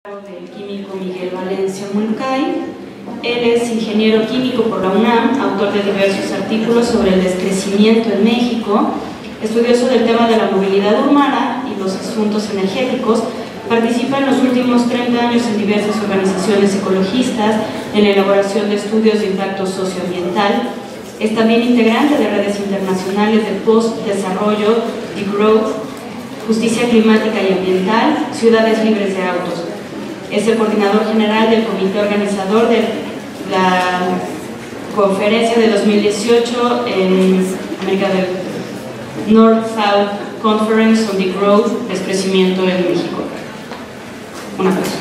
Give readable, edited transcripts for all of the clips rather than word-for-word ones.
Del químico Miguel Valencia Mulcay. Él es ingeniero químico por la UNAM, autor de diversos artículos sobre el descrecimiento en México, estudioso del tema de la movilidad urbana y los asuntos energéticos. Participa en los últimos 30 años en diversas organizaciones ecologistas en la elaboración de estudios de impacto socioambiental. Es también integrante de redes internacionales de post-desarrollo, degrowth, justicia climática y ambiental, ciudades libres de autos. Es el coordinador general del comité organizador de la conferencia de 2018 en América del North-South Conference on Degrowth, descrecimiento en México. Un aplauso.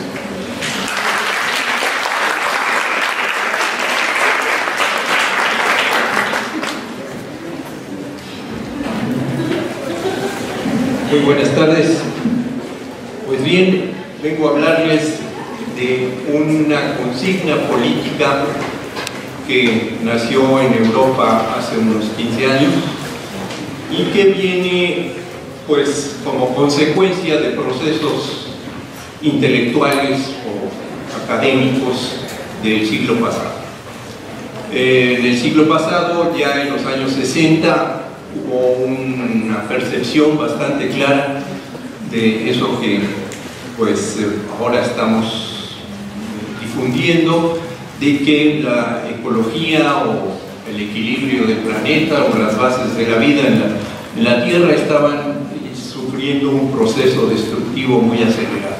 Muy buenas tardes. Pues bien, vengo a hablarles de una consigna política que nació en Europa hace unos 15 años y que viene pues como consecuencia de procesos intelectuales o académicos del siglo pasado. En el siglo pasado, ya en los años 60, hubo una percepción bastante clara de eso que pues ahora estamos difundiendo, de que la ecología o el equilibrio del planeta o las bases de la vida en la Tierra estaban sufriendo un proceso destructivo muy acelerado.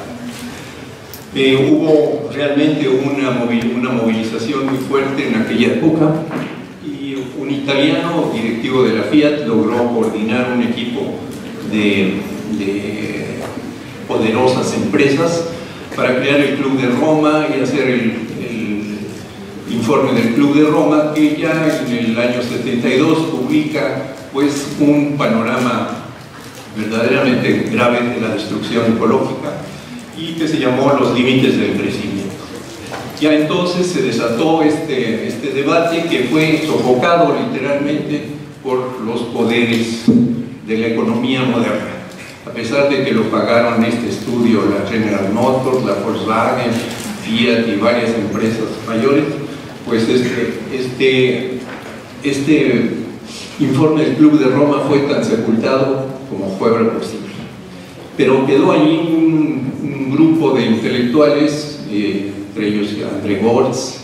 Hubo realmente una movilización muy fuerte en aquella época y un italiano directivo de la Fiat logró coordinar un equipo de poderosas empresas para crear el Club de Roma y hacer el informe del Club de Roma, que ya en el año 72 publica pues un panorama verdaderamente grave de la destrucción ecológica y que se llamó Los límites del crecimiento. Ya entonces se desató este debate que fue sofocado literalmente por los poderes de la economía moderna. A pesar de que lo pagaron este estudio la General Motors, la Volkswagen, Fiat y varias empresas mayores, pues este informe del Club de Roma fue tan sepultado como fue posible. Pero quedó allí un grupo de intelectuales, entre ellos André Gortz,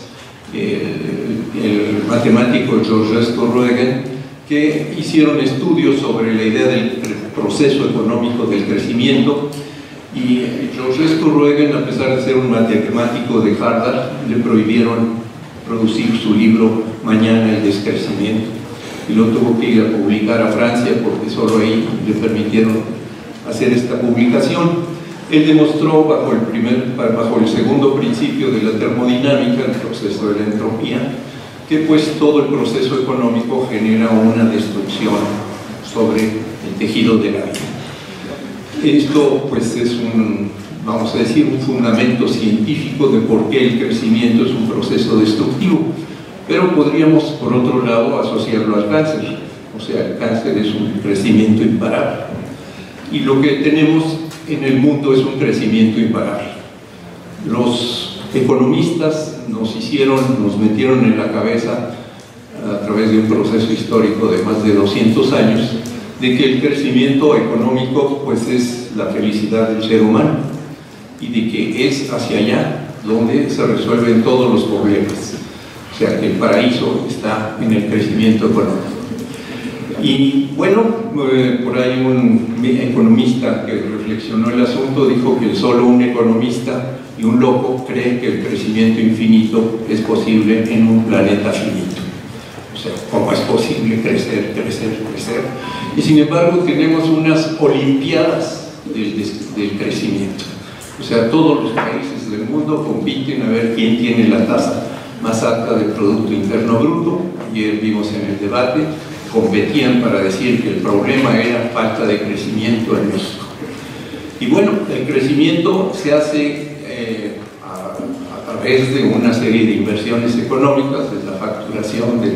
el matemático Georges Torregen, que hicieron estudios sobre la idea del proceso económico del crecimiento, y Georges Torregen, a pesar de ser un matemático de Harvard, le prohibieron producir su libro Mañana el descrecimiento y lo tuvo que ir a publicar a Francia porque solo ahí le permitieron hacer esta publicación. Él demostró bajo el segundo principio de la termodinámica, el proceso de la entropía, que pues todo el proceso económico genera una destrucción sobre el tejido de la vida. Esto pues es vamos a decir, un fundamento científico de por qué el crecimiento es un proceso destructivo, pero podríamos por otro lado asociarlo al cáncer. O sea, el cáncer es un crecimiento imparable y lo que tenemos en el mundo es un crecimiento imparable. Los economistas nos metieron en la cabeza a través de un proceso histórico de más de 200 años de que el crecimiento económico pues es la felicidad del ser humano y de que es hacia allá donde se resuelven todos los problemas. O sea que el paraíso está en el crecimiento económico. Y bueno, por ahí un economista que reflexionó el asunto dijo que solo un economista y un loco cree que el crecimiento infinito es posible en un planeta finito. O sea, ¿cómo es posible crecer, crecer, crecer? Y sin embargo tenemos unas olimpiadas del crecimiento. O sea, todos los países del mundo compiten a ver quién tiene la tasa más alta del Producto Interno Bruto. Ayer vimos en el debate, competían para decir que el problema era falta de crecimiento en México. Y bueno, el crecimiento se hace a través de una serie de inversiones económicas, de la facturación de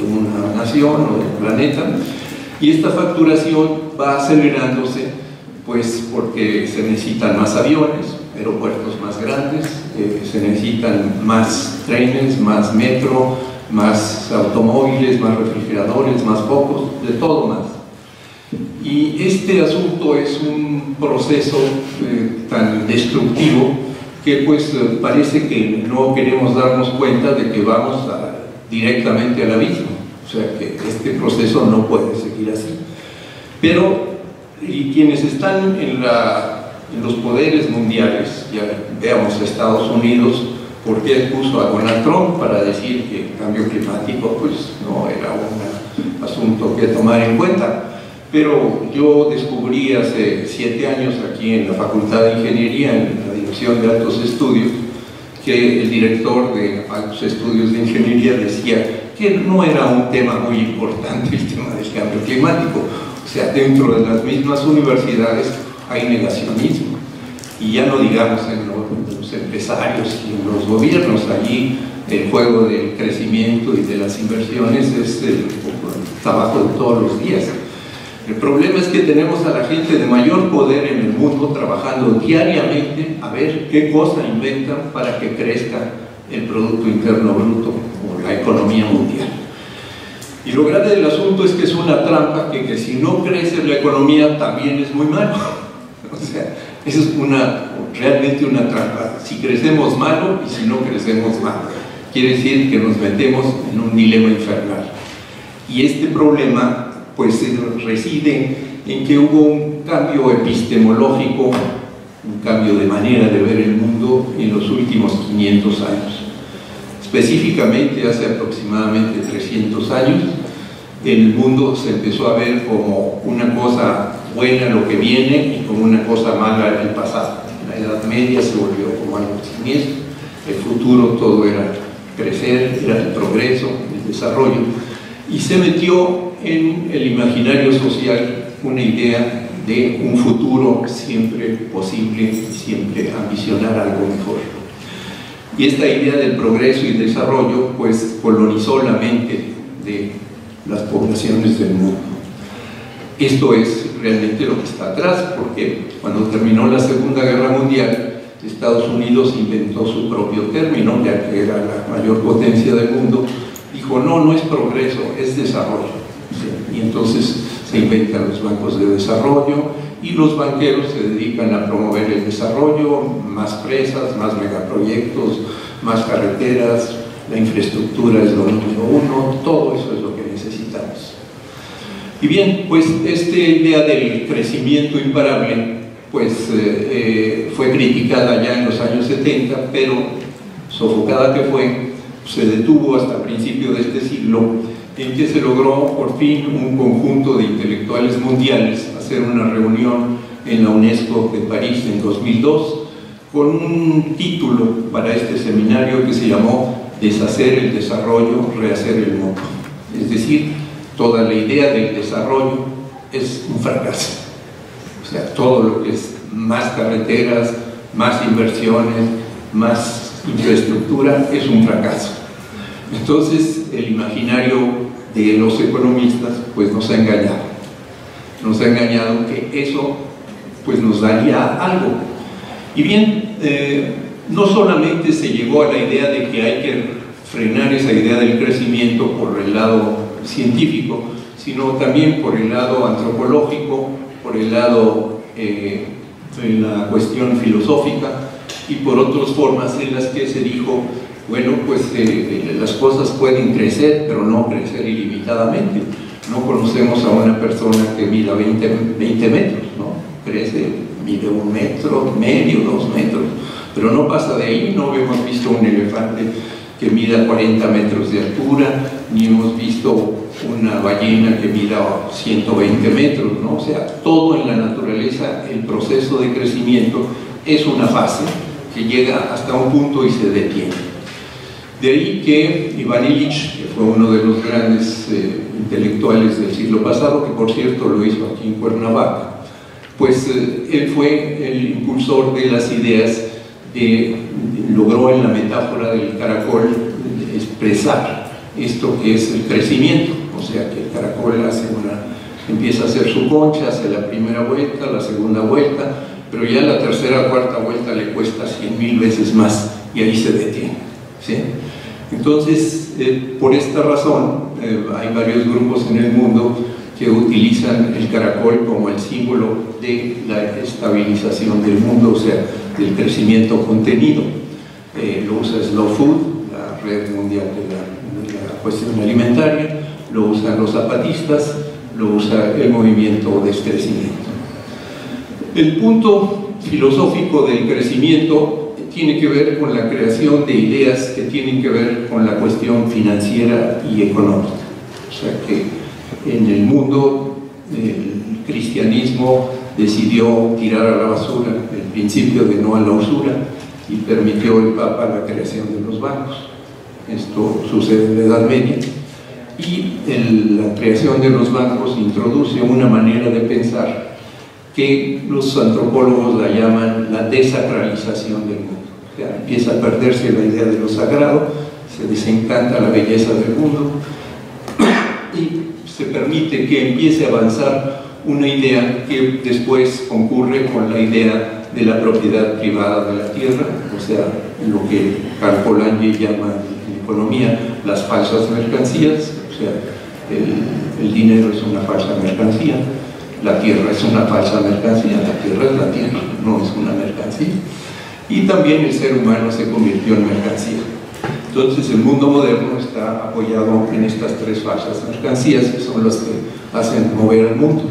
una nación o del planeta, y esta facturación va acelerándose pues porque se necesitan más aviones, aeropuertos más grandes, se necesitan más trenes, más metro, más automóviles, más refrigeradores, más focos, de todo más. Y este asunto es un proceso tan destructivo que pues parece que no queremos darnos cuenta de que vamos directamente al abismo. O sea que este proceso no puede seguir así. Pero y quienes están en los poderes mundiales, ya veamos Estados Unidos, ¿por qué puso a Donald Trump para decir que el cambio climático pues no era un asunto que tomar en cuenta? Pero yo descubrí hace 7 años aquí en la Facultad de Ingeniería, en la Dirección de Altos Estudios, que el director de Altos Estudios de Ingeniería decía que no era un tema muy importante el tema del cambio climático. O sea, dentro de las mismas universidades hay negacionismo. Y ya no digamos en los empresarios y en los gobiernos, allí el juego del crecimiento y de las inversiones es el trabajo de todos los días. El problema es que tenemos a la gente de mayor poder en el mundo trabajando diariamente a ver qué cosa inventan para que crezca el Producto Interno Bruto o la economía mundial. Y lo grave del asunto es que es una trampa que si no crece la economía también es muy malo. O sea, eso es realmente una trampa. Si crecemos malo y si no crecemos malo. Quiere decir que nos metemos en un dilema infernal. Y este problema pues reside en que hubo un cambio epistemológico, un cambio de manera de ver el mundo en los últimos 500 años. Específicamente hace aproximadamente 300 años, el mundo se empezó a ver como una cosa buena lo que viene y como una cosa mala el pasado. La Edad Media se volvió como algo siniestro, el futuro todo era crecer, era el progreso, el desarrollo, y se metió en el imaginario social una idea de un futuro siempre posible y siempre ambicionar algo mejor. Y esta idea del progreso y desarrollo pues colonizó la mente de las poblaciones del mundo. Esto es realmente lo que está atrás, porque cuando terminó la Segunda Guerra Mundial, Estados Unidos inventó su propio término, ya que era la mayor potencia del mundo. Dijo, no es progreso, es desarrollo. Y entonces se inventan los bancos de desarrollo y los banqueros se dedican a promover el desarrollo, más presas, más megaproyectos, más carreteras, la infraestructura es lo número uno, todo eso es lo que necesitamos. Y bien, pues esta idea del crecimiento imparable pues fue criticada ya en los años 70, pero sofocada que fue, se detuvo hasta el principio de este siglo, en que se logró por fin un conjunto de intelectuales mundiales hacer una reunión en la UNESCO de París en 2002 con un título para este seminario que se llamó Deshacer el desarrollo, rehacer el mundo. Es decir, toda la idea del desarrollo es un fracaso. O sea, todo lo que es más carreteras, más inversiones, más infraestructura es un fracaso. Entonces, el imaginario de los economistas pues nos ha engañado. Nos ha engañado que eso pues nos daría algo. Y bien, no solamente se llegó a la idea de que hay que frenar esa idea del crecimiento por el lado científico, sino también por el lado antropológico, por el lado de la cuestión filosófica y por otras formas en las que se dijo, bueno, pues las cosas pueden crecer, pero no crecer ilimitadamente. No conocemos a una persona que mida 20 metros, ¿no? Crece, mide 1,5 metros, 2 metros, pero no pasa de ahí. No hemos visto un elefante que mida 40 metros de altura, ni hemos visto una ballena que mida 120 metros, ¿no? O sea, todo en la naturaleza, el proceso de crecimiento es una fase que llega hasta un punto y se detiene. De ahí que Ivan Illich, que fue uno de los grandes intelectuales del siglo pasado, que por cierto lo hizo aquí en Cuernavaca, pues él fue el impulsor de las ideas logró en la metáfora del caracol expresar esto que es el crecimiento. O sea, que el caracol empieza a hacer su concha, hace la primera vuelta, la segunda vuelta, pero ya la tercera o cuarta vuelta le cuesta 100.000 veces más y ahí se detiene, ¿sí? Entonces, por esta razón, hay varios grupos en el mundo que utilizan el caracol como el símbolo de la estabilización del mundo, o sea, del crecimiento contenido. Lo usa Slow Food, la red mundial de la cuestión alimentaria, lo usan los zapatistas, lo usa el movimiento de crecimiento. El punto filosófico del crecimiento tiene que ver con la creación de ideas que tienen que ver con la cuestión financiera y económica. O sea que en el mundo el cristianismo decidió tirar a la basura el principio de no a la usura y permitió el Papa la creación de los bancos. Esto sucede en la Edad Media. Y la creación de los bancos introduce una manera de pensar que los antropólogos la llaman la desacralización del mundo. O sea, empieza a perderse la idea de lo sagrado, se desencanta la belleza del mundo y se permite que empiece a avanzar una idea que después concurre con la idea de la propiedad privada de la tierra, o sea, lo que Karl Polanyi llama en economía las falsas mercancías. O sea, el dinero es una falsa mercancía, la tierra es una falsa mercancía, la tierra es la tierra, no es una mercancía. Y también el ser humano se convirtió en mercancía. Entonces el mundo moderno está apoyado en estas tres falsas mercancías que son las que hacen mover al mundo.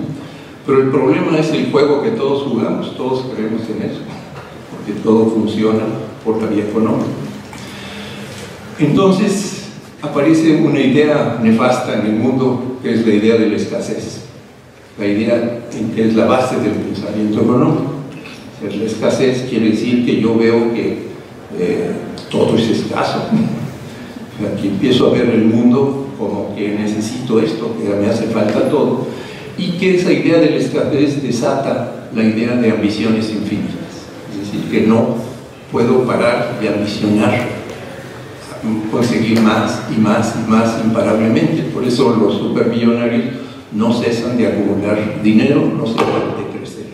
Pero el problema es el juego que todos jugamos, todos creemos en eso, porque todo funciona por la vía económica. Entonces aparece una idea nefasta en el mundo, que es la idea de la escasez, la idea que es la base del pensamiento económico. La escasez quiere decir que yo veo que todo es escaso. Aquí empiezo a ver el mundo como que necesito esto, que me hace falta todo, y que esa idea de la escasez desata la idea de ambiciones infinitas. Es decir, que no puedo parar de ambicionar, conseguir más y más y más imparablemente. Por eso los supermillonarios no cesan de acumular dinero, no cesan de crecer.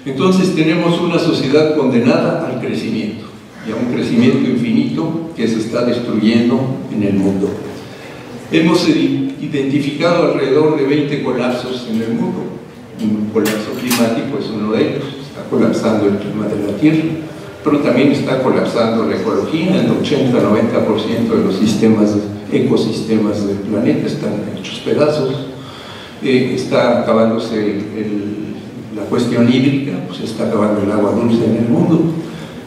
Entonces tenemos una sociedad condenada al crecimiento, y a un crecimiento infinito que se está destruyendo en el mundo. Hemos identificado alrededor de 20 colapsos en el mundo. Un colapso climático es uno de ellos, está colapsando el clima de la Tierra, pero también está colapsando la ecología. El 80-90% de los ecosistemas del planeta están hechos pedazos. Está acabándose la cuestión hídrica, pues se está acabando el agua dulce en el mundo,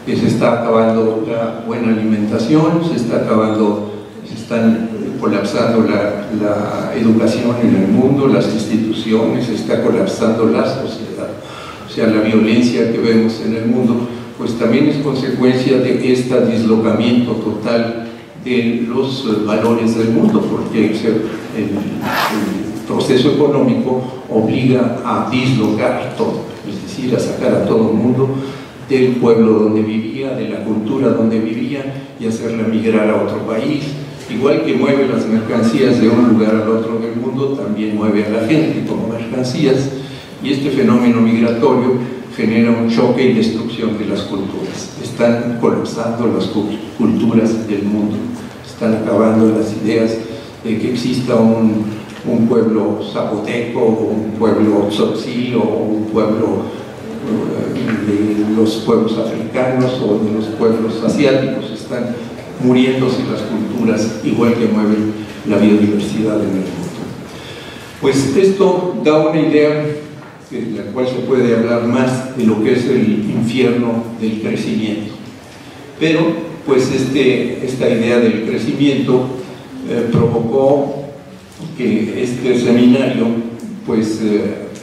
se está acabando la buena alimentación, se están colapsando la educación en el mundo, las instituciones, se está colapsando la sociedad. O sea, la violencia que vemos en el mundo pues también es consecuencia de este dislocamiento total de los valores del mundo, porque el proceso económico obliga a dislocar todo, es decir, a sacar a todo el mundo del pueblo donde vivía, de la cultura donde vivía, y hacerla migrar a otro país. Igual que mueve las mercancías de un lugar al otro del mundo, también mueve a la gente como mercancías, y este fenómeno migratorio genera un choque y destrucción de las culturas. Están colapsando las culturas del mundo, están acabando las ideas de que exista un pueblo zapoteco, o un pueblo tzotzil, o un pueblo de los pueblos africanos o de los pueblos asiáticos. Están muriéndose las culturas, igual que mueven la biodiversidad en el mundo. Pues esto da una idea de la cual se puede hablar más de lo que es el infierno del crecimiento. Pero pues esta idea del crecimiento provocó que este seminario pues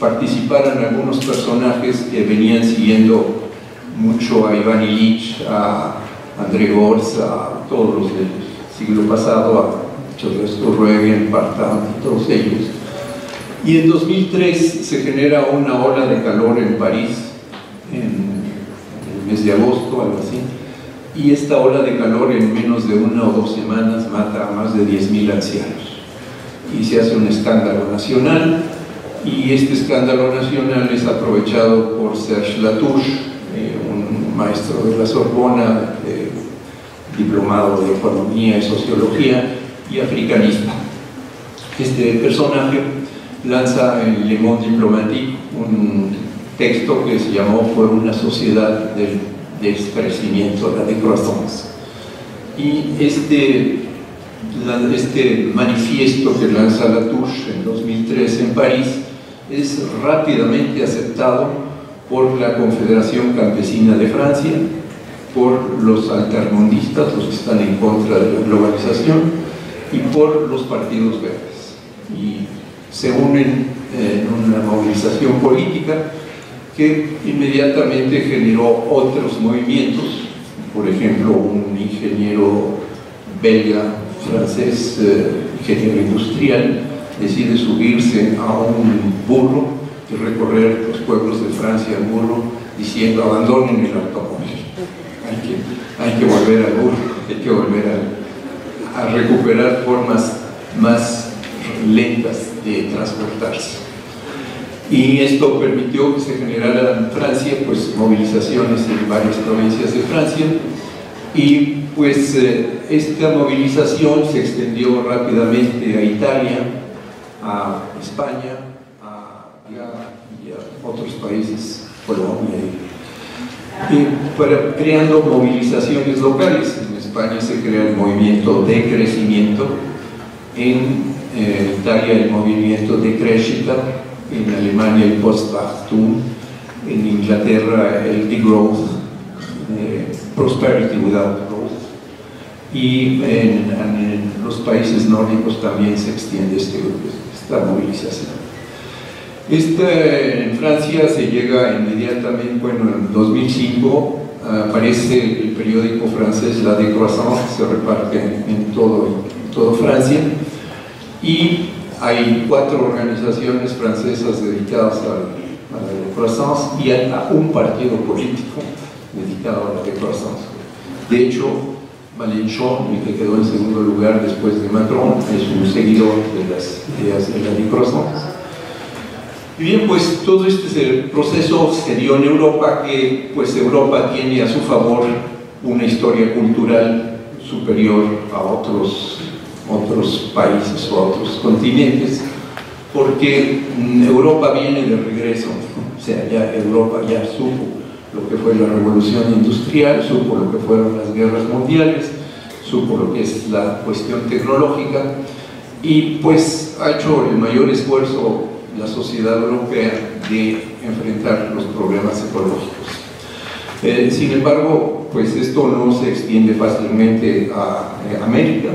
participaran algunos personajes que venían siguiendo mucho a Ivan Illich, a André Gorz, a todos los del siglo pasado, a Joseph Ruegen, Bartam, todos ellos. Y en 2003 se genera una ola de calor en París, en el mes de agosto, algo así, y esta ola de calor en menos de 1 o 2 semanas mata a más de 10.000 ancianos. Y se hace un escándalo nacional, Y este escándalo nacional es aprovechado por Serge Latouche, un maestro de la Sorbona, diplomado de Economía y Sociología y africanista. Este personaje lanza en Le Monde Diplomatique un texto que se llamó Por una sociedad del descrecimiento, la décroissance. Y este manifiesto que lanza Latouche en 2003 en París es rápidamente aceptado por la Confederación Campesina de Francia, por los altermundistas, los que están en contra de la globalización, y por los partidos verdes. Y se unen en una movilización política que inmediatamente generó otros movimientos. Por ejemplo, un ingeniero belga, francés, ingeniero industrial, decide subirse a un burro y recorrer los pueblos de Francia en burro, diciendo: abandonen el automóvil, hay que volver al burro, hay que volver a recuperar formas más lentas de transportarse. Y esto permitió que se generaran en Francia pues movilizaciones en varias provincias de Francia, y pues esta movilización se extendió rápidamente a Italia, a España, y a otros países, Colombia, y creando movilizaciones locales. En España se crea el movimiento de crecimiento, en Italia el movimiento de crescita, en Alemania el Postwachstum, en Inglaterra el degrowth, prosperity without growth, y en los países nórdicos también se extiende esta movilización. En Francia se llega inmediatamente, bueno, en 2005 aparece el periódico francés La Décroissance, se reparte en todo Francia, y hay 4 organizaciones francesas dedicadas a la décroissance, y hay un partido político dedicado a la décroissance. De hecho, Mélenchon, el que quedó en segundo lugar después de Macron, es un seguidor de las ideas de la décroissance. Y bien, pues todo este proceso se dio en Europa, que pues Europa tiene a su favor una historia cultural superior a otros países o a otros continentes, porque Europa viene de regreso, o sea, ya Europa ya supo lo que fue la revolución industrial, supo lo que fueron las guerras mundiales, supo lo que es la cuestión tecnológica, y pues ha hecho el mayor esfuerzo la sociedad europea de enfrentar los problemas ecológicos. Sin embargo, pues esto no se extiende fácilmente a América,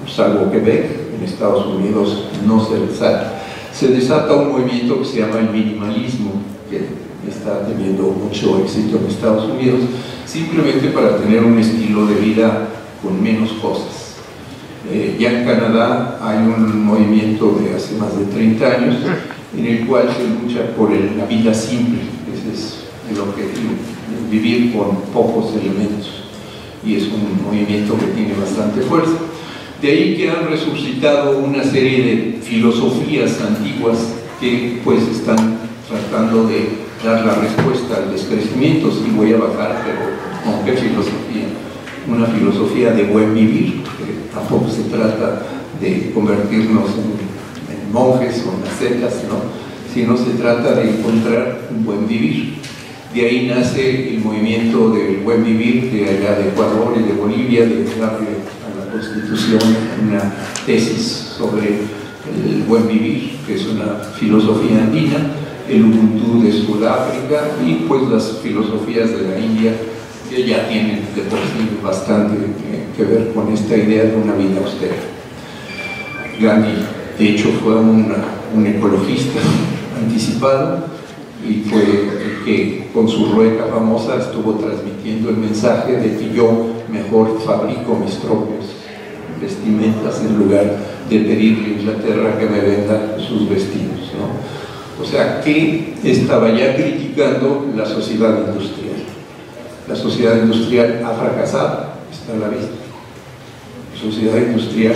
salvo Quebec. En Estados Unidos no se desata. Se desata un movimiento que se llama el minimalismo, que está teniendo mucho éxito en Estados Unidos, simplemente para tener un estilo de vida con menos cosas. Ya en Canadá hay un movimiento de hace más de 30 años en el cual se lucha por la vida simple. Ese es el objetivo, vivir con pocos elementos, y es un movimiento que tiene bastante fuerza. De ahí que han resucitado una serie de filosofías antiguas que pues están tratando de dar la respuesta al descrecimiento. Sí, voy a bajar, pero ¿con qué filosofía? Una filosofía de buen vivir, que tampoco se trata de convertirnos en monjes o en ascetas, ¿no? Sino se trata de encontrar un buen vivir. De ahí nace el movimiento del buen vivir de allá de Ecuador y de Bolivia, de darle a la Constitución una tesis sobre el buen vivir, que es una filosofía andina, el Ubuntu de Sudáfrica, y pues las filosofías de la India, que ya tienen de por sí bastante que ver con esta idea de una vida austera. Gandhi, de hecho, fue un ecologista anticipado, y fue el que con su rueca famosa estuvo transmitiendo el mensaje de que yo mejor fabrico mis propios vestimentas en lugar de pedirle a Inglaterra que me venda sus vestidos, ¿no? O sea, que estaba ya criticando la sociedad industrial. La sociedad industrial ha fracasado, está a la vista. La sociedad industrial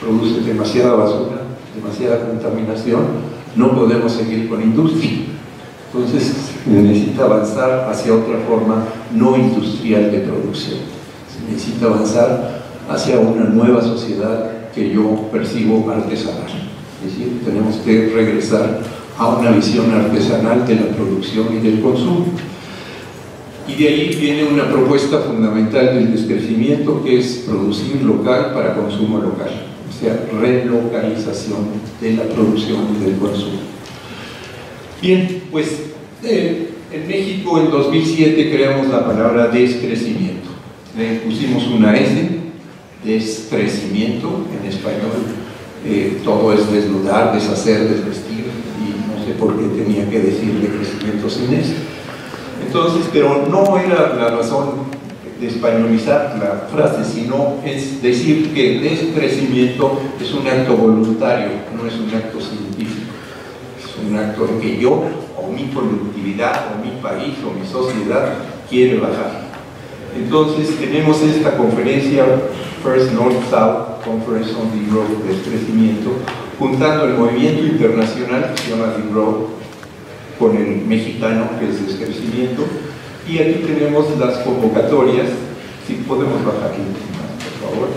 produce demasiada basura, demasiada contaminación, no podemos seguir con industria. Entonces se necesita avanzar hacia otra forma no industrial de producción. Se necesita avanzar hacia una nueva sociedad que yo percibo artesanal. Es decir, tenemos que regresar a una visión artesanal de la producción y del consumo. Y de ahí viene una propuesta fundamental del descrecimiento, que es producir local para consumo local, o sea, relocalización de la producción y del consumo. Bien, pues en México en 2007 creamos la palabra descrecimiento. Le pusimos una S, descrecimiento en español. Todo es desnudar, deshacer, desvestir, y no sé por qué tenía que decir decrecimiento sin S. Entonces, pero no era la razón de españolizar la frase, sino es decir que descrecimiento es un acto voluntario, no es un acto científico. Es un acto en que yo, o mi productividad, o mi país, o mi sociedad quiere bajar. Entonces tenemos esta conferencia, First North-South Conference on the Growth, descrecimiento, juntando el movimiento internacional que se llama The Growth con el mexicano, que es descrecimiento, y aquí tenemos las convocatorias. Si podemos bajar más, por favor.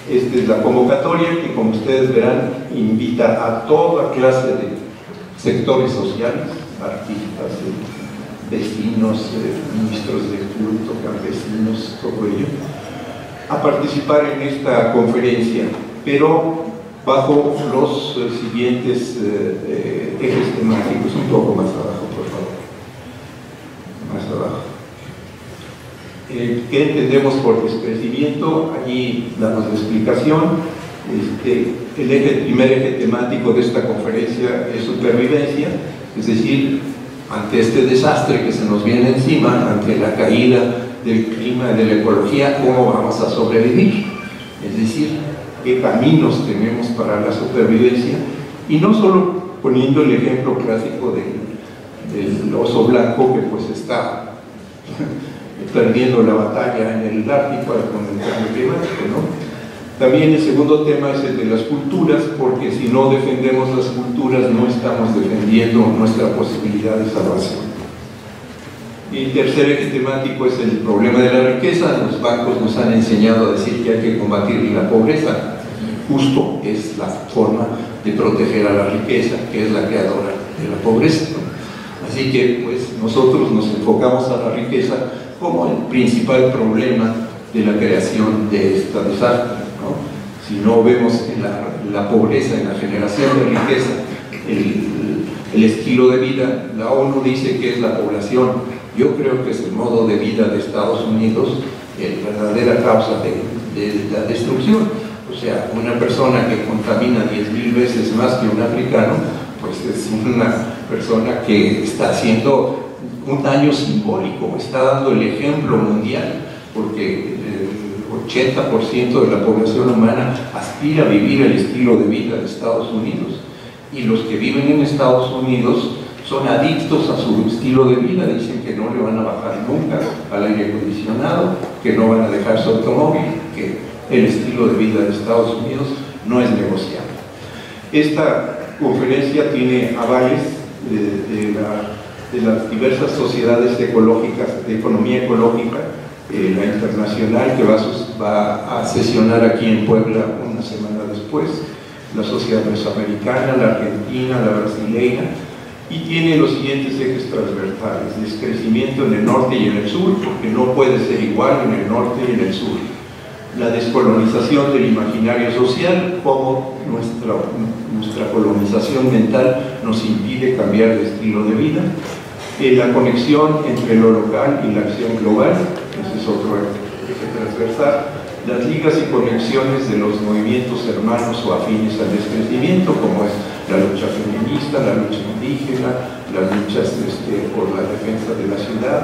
Esta es la convocatoria que, como ustedes verán, invita a toda clase de sectores sociales, artistas, vecinos, ministros de culto, campesinos, todo ello, a participar en esta conferencia, pero bajo los siguientes ejes temáticos. Un poco más abajo, por favor. Más abajo. ¿Qué entendemos por descrecimiento? Allí damos la explicación. El primer eje temático de esta conferencia es supervivencia, es decir, ante este desastre que se nos viene encima, ante la caída del clima y de la ecología, ¿cómo vamos a sobrevivir? Es decir, qué caminos tenemos para la supervivencia, y no solo poniendo el ejemplo clásico del oso blanco, que pues está perdiendo la batalla en el Ártico con el cambio climático, ¿no? También el segundo tema es el de las culturas, porque si no defendemos las culturas no estamos defendiendo nuestra posibilidad de salvación. Y el tercer eje temático es el problema de la riqueza. Los bancos nos han enseñado a decir que hay que combatir la pobreza, y justo es la forma de proteger a la riqueza, que es la creadora de la pobreza, ¿no? Así que pues nosotros nos enfocamos a la riqueza como el principal problema de la creación de esta desastre, ¿no? Si no vemos en la pobreza, en la generación de riqueza, el estilo de vida, la ONU dice que es la población. Yo creo que es el modo de vida de Estados Unidos la verdadera causa de la destrucción. O sea, una persona que contamina 10.000 veces más que un africano, pues es una persona que está haciendo un daño simbólico, está dando el ejemplo mundial, porque el 80% de la población humana aspira a vivir el estilo de vida de Estados Unidos, y los que viven en Estados Unidos son adictos a su estilo de vida. Dicen que no le van a bajar nunca al aire acondicionado, que no van a dejar su automóvil, que el estilo de vida de Estados Unidos no es negociable. Esta conferencia tiene avales de las diversas sociedades ecológicas, de economía ecológica, la internacional, que va a sesionar aquí en Puebla una semana después, la sociedad mesoamericana, la argentina, la brasileña, y tiene los siguientes ejes transversales: descrecimiento en el norte y en el sur, porque no puede ser igual en el norte y en el sur; la descolonización del imaginario social, como nuestra colonización mental nos impide cambiar de estilo de vida; la conexión entre lo local y la acción global, ese es otro eje transversal; las ligas y conexiones de los movimientos hermanos o afines al descrecimiento, como es la lucha feminista, la lucha indígena, las luchas por la defensa de la ciudad;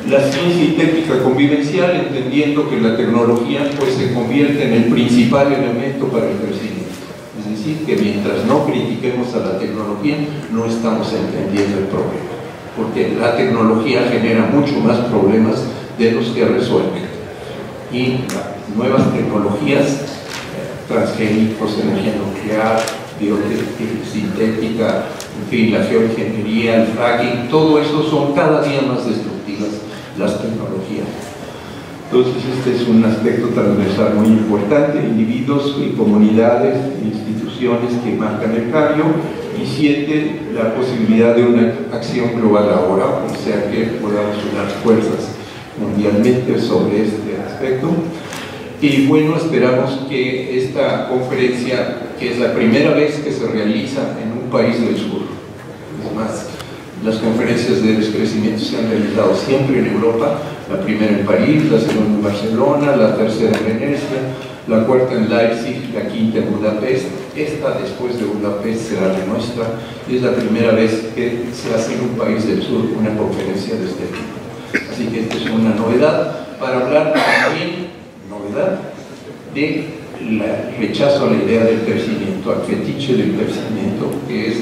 la ciencia y técnica convivencial, entendiendo que la tecnología pues se convierte en el principal elemento para el crecimiento. Es decir, que mientras no critiquemos a la tecnología, no estamos entendiendo el problema, porque la tecnología genera mucho más problemas de los que resuelve. Y las nuevas tecnologías, transgénicos, energía nuclear, biosintética, en fin, la geoingeniería, el fracking, todo eso son cada día más destructivas las tecnologías. Entonces este es un aspecto transversal muy importante, individuos y comunidades, instituciones que marcan el cambio, y 7, la posibilidad de una acción global ahora, o sea que podamos unir fuerzas mundialmente sobre este aspecto. Y bueno, esperamos que esta conferencia, que es la primera vez que se realiza en un país del sur, es más, las conferencias de descrecimiento se han realizado siempre en Europa, la primera en París, la segunda en Barcelona, la tercera en Venecia, la cuarta en Leipzig, la quinta en Budapest. Esta, después de Budapest, será la nuestra, y es la primera vez que se hace en un país del sur una conferencia de este tipo. Así que esta es una novedad para hablar también, novedad, de rechazo a la idea del crecimiento, al fetiche del crecimiento, que es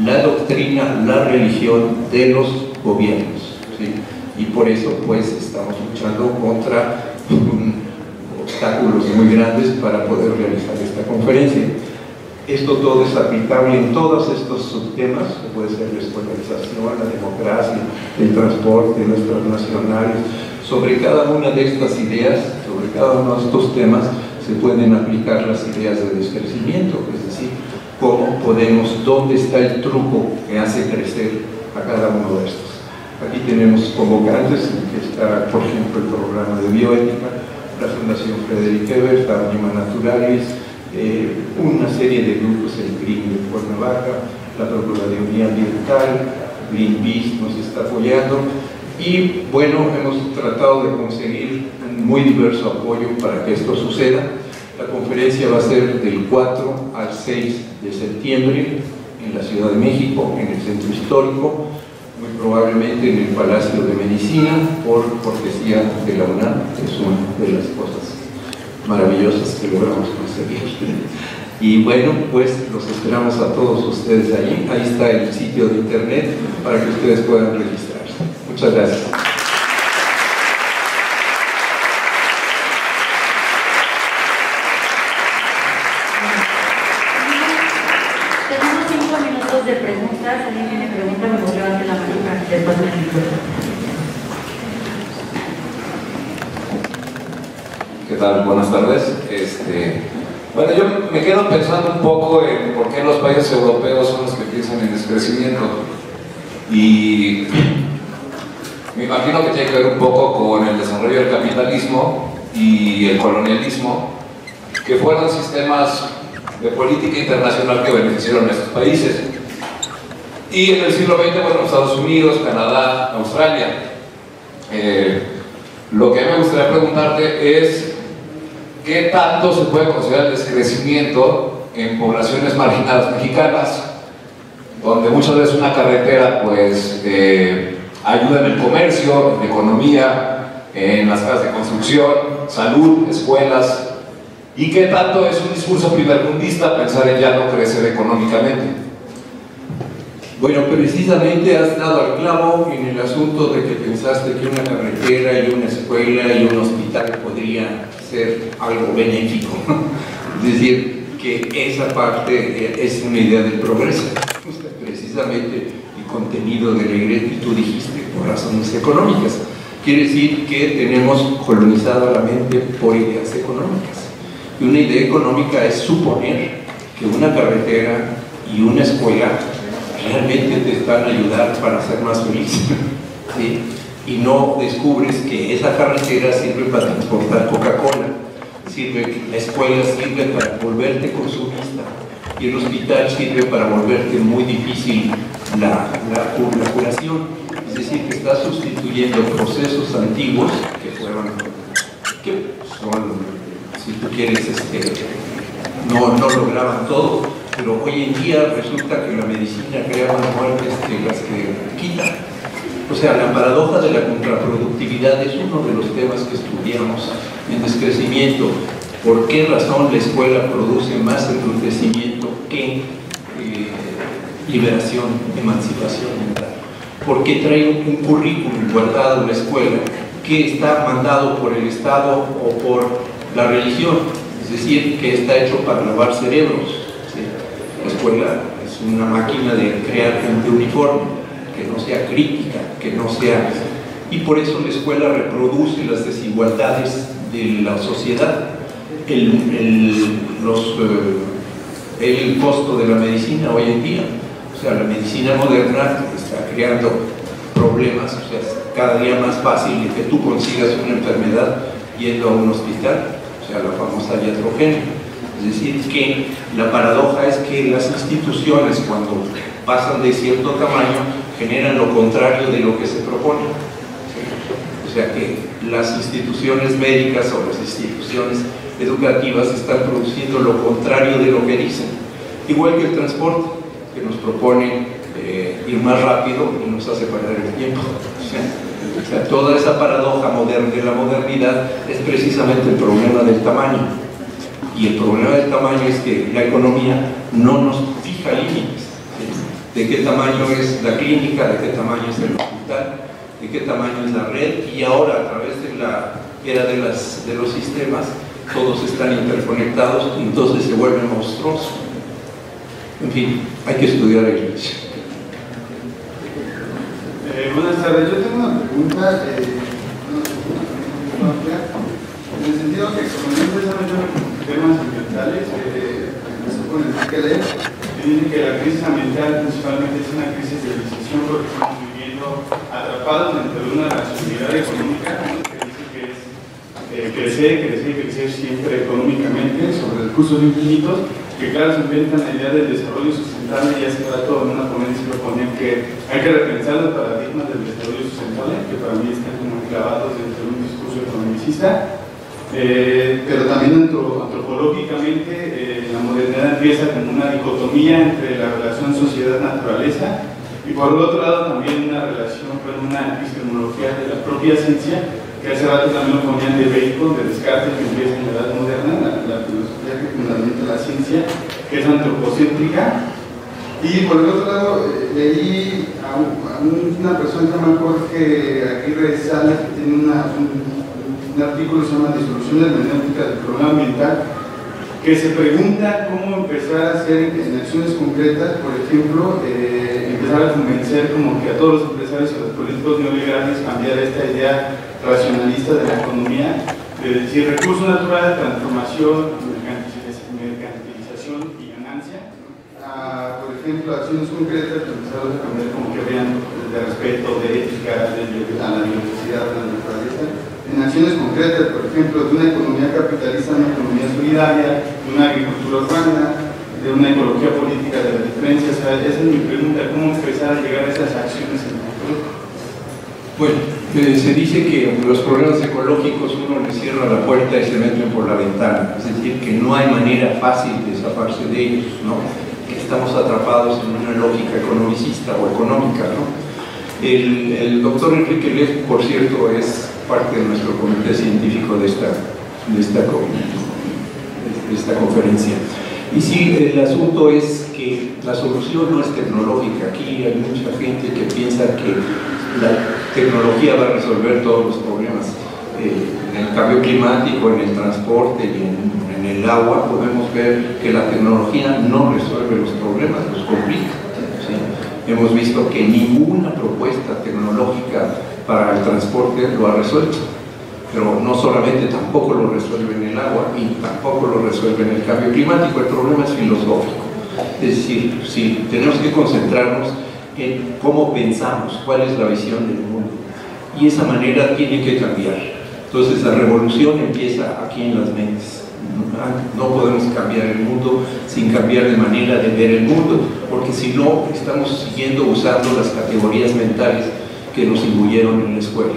la doctrina, la religión de los gobiernos, ¿sí? Y por eso pues estamos luchando contra obstáculos muy grandes para poder realizar esta conferencia. Esto todo es aplicable en todos estos subtemas, que puede ser la escolarización, la democracia, el transporte, las transnacionales. Sobre cada una de estas ideas, sobre cada uno de estos temas, se pueden aplicar las ideas de descrecimiento, es decir, cómo podemos, dónde está el truco que hace crecer a cada uno de estos. Aquí tenemos convocantes, que está, por ejemplo, el programa de bioética, la Fundación Frederic Ebert, Anima Naturalis, una serie de grupos, el CRIM de Cuernavaca, la Procuraduría Ambiental, Greenpeace nos está apoyando, y bueno, hemos tratado de conseguir un muy diverso apoyo para que esto suceda. La conferencia va a ser del 4 al 6 de septiembre en la Ciudad de México, en el Centro Histórico, muy probablemente en el Palacio de Medicina, por cortesía de la UNAM, que es una de las cosas maravillosas que logramos conseguir. Y bueno, pues los esperamos a todos ustedes allí. Ahí está el sitio de internet para que ustedes puedan registrarse. Muchas gracias. Tenemos 5 minutos de preguntas. ¿Alguien tiene pregunta? Me voy a levantar la mano para que después me responda. ¿Qué tal? Buenas tardes. Bueno, yo me quedo pensando un poco en por qué los países europeos son los que piensan en descrecimiento. Y me imagino que tiene que ver un poco con el desarrollo del capitalismo y el colonialismo, que fueron sistemas de política internacional que beneficiaron a estos países. Y en el siglo XX, bueno, Estados Unidos, Canadá, Australia. Lo que a mí me gustaría preguntarte es ¿qué tanto se puede considerar el descrecimiento en poblaciones marginadas mexicanas, donde muchas veces una carretera pues ayuda en el comercio, en la economía, en las casas de construcción, salud, escuelas? ¿Y qué tanto es un discurso primermundista pensar en ya no crecer económicamente? Bueno, precisamente has dado al clavo en el asunto de que pensaste que una carretera y una escuela y un hospital podría ser algo benéfico. Es decir, que esa parte es una idea del progreso. Precisamente el contenido de la iglesia, y tú dijiste, por razones económicas. Quiere decir que tenemos colonizada la mente por ideas económicas. Y una idea económica es suponer que una carretera y una escuela realmente te están a ayudar para ser más feliz, ¿sí? Y no descubres que esa carretera sirve para transportar Coca-Cola, la escuela sirve para volverte consumista y el hospital sirve para volverte muy difícil la curación. Es decir, que estás sustituyendo procesos antiguos que son, si tú quieres, no lograban todo, pero hoy en día resulta que la medicina crea más muertes que las que quita. O sea, la paradoja de la contraproductividad es uno de los temas que estudiamos en descrecimiento. ¿Por qué razón la escuela produce más enriquecimiento que liberación, emancipación mental? Porque trae un currículum guardado en la escuela que está mandado por el Estado o por la religión, es decir, que está hecho para lavar cerebros, ¿sí? La escuela es una máquina de crear gente uniforme, que no sea crítica, que no sea... Y por eso la escuela reproduce las desigualdades de la sociedad. El costo de la medicina hoy en día, o sea, la medicina moderna está creando problemas, o sea, es cada día más fácil que tú consigas una enfermedad yendo a un hospital, o sea, la famosa iatrogenia. Es decir, que la paradoja es que las instituciones, cuando pasan de cierto tamaño, generan lo contrario de lo que se propone. O sea que las instituciones médicas o las instituciones educativas están produciendo lo contrario de lo que dicen. Igual que el transporte, que nos propone ir más rápido y nos hace perder el tiempo. O sea, toda esa paradoja moderna de la modernidad es precisamente el problema del tamaño. Y el problema del tamaño es que la economía no nos fija límites. ¿Sí? De qué tamaño es la clínica, de qué tamaño es el hospital, de qué tamaño es la red, y ahora a través de la era de los sistemas, todos están interconectados y entonces se vuelve monstruoso. En fin, hay que estudiar la iglesia. Buenas tardes, yo tengo una pregunta en el sentido que como yo empecé a meter temas ambientales, empecé con el Keller, que dice que la crisis ambiental principalmente es una crisis de decisión porque estamos viviendo atrapados dentro de una racionalidad económica, ¿no? Que dice que es crecer siempre económicamente sobre recursos infinitos, que claro, se inventan la idea del desarrollo sustentable y hace rato en una ponencia proponían que hay que repensar los paradigmas del desarrollo sustentable, que para mí están como clavados dentro de un discurso economicista, pero también antropológicamente la modernidad empieza como una dicotomía entre la relación sociedad-naturaleza y por el otro lado también una relación con una epistemología de la propia ciencia, que hace rato también lo ponían de Bacon, de Descartes, que empieza en la edad moderna, la filosofía que fundamenta la ciencia, que es antropocéntrica. Y por el otro lado, leí a una persona que se llama Jorge Aguirre Sales, que tiene un artículo que se llama Disolución hermenéutica del problema ambiental, que se pregunta cómo empezar a hacer en acciones concretas, por ejemplo, empezar a convencer como que a todos los empresarios y a los políticos neoliberales cambiar esta idea racionalista de la economía, de decir recursos naturales, transformación, mercantilización y ganancia, por ejemplo, acciones concretas que empezamos a cambiar como que vean de respeto, de ética, a la biodiversidad, a la naturaleza, en acciones concretas, por ejemplo, de una economía capitalista a una economía solidaria, de una agricultura urbana, de una ecología política de la diferencia. O sea, esa es mi pregunta, ¿cómo empezar a llegar a esas acciones en concreto? Bueno, se dice que los problemas ecológicos uno le cierra la puerta y se meten por la ventana, es decir, que no hay manera fácil de zafarse de ellos, ¿no? Que estamos atrapados en una lógica economicista o económica, ¿no? El doctor Enrique Leff, por cierto, es parte de nuestro comité científico de esta conferencia. Y sí, el asunto es que la solución no es tecnológica. Aquí hay mucha gente que piensa que la tecnología va a resolver todos los problemas. En el cambio climático, en el transporte y en el agua podemos ver que la tecnología no resuelve los problemas, los complica. ¿Sí? Hemos visto que ninguna propuesta tecnológica para el transporte lo ha resuelto, pero no solamente tampoco lo resuelve en el agua y tampoco lo resuelve en el cambio climático. El problema es filosófico, es decir, si tenemos que concentrarnos en cómo pensamos, cuál es la visión del mundo, y esa manera tiene que cambiar. Entonces la revolución empieza aquí en las mentes. No podemos cambiar el mundo sin cambiar de manera de ver el mundo, porque si no estamos siguiendo usando las categorías mentales que nos imbuyeron en la escuela,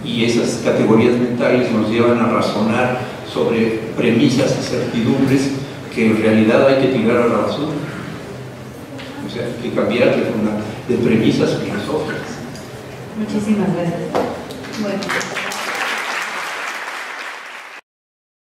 y esas categorías mentales nos llevan a razonar sobre premisas y certidumbres que en realidad hay que tirar a la basura. O sea, hay que cambiar de premisas filosóficas. Muchísimas gracias. Bueno.